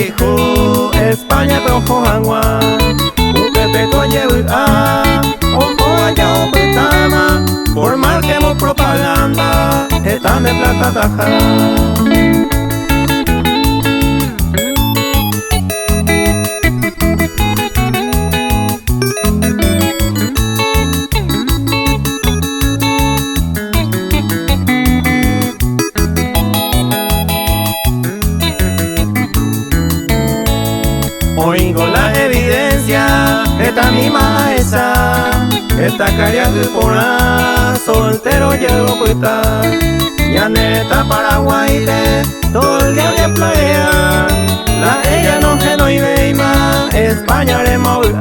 hijo España cojo agua Upepe coye ojo allá opetama por marquemos propaganda están de plata taja. Oigo la evidencia, esta misma esa, esta caria de pora, soltero llego puesta, ya neta Paraguay, todo el día de playa, la ella no se no iba más, España de mover.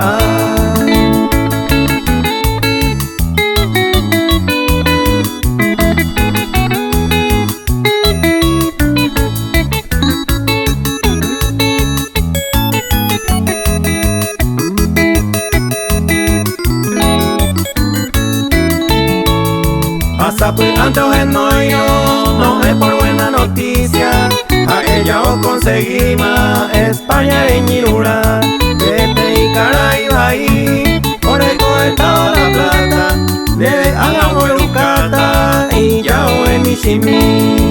Pues antes no es por buena noticia, a ella os conseguimos España de Ñirura, Pepe y Caraíba ahí, por el estado la plata, debe hagamos Lucata y ya o en Michimí.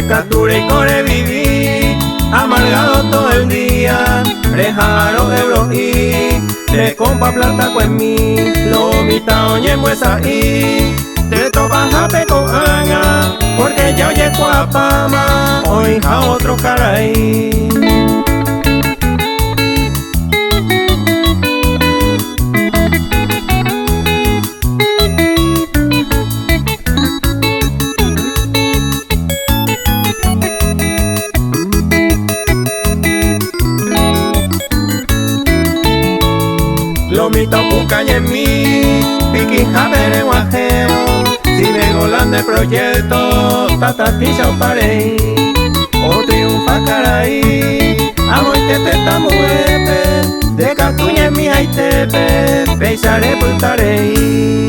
Captura y core viví, amargado todo el día, rejaro euros y te compa plata pues mí, lo mita oye pues ahí, te toca jape con anga, porque ya oye cuapama, hoy a otro caraí. Lo mito buscaña en mí, piqui javere guajeo, si me golan de proyecto, tatatilla o parey, o triunfa caraí, amo y te tamo de Catuña en mi aitepe, peisare pultarei.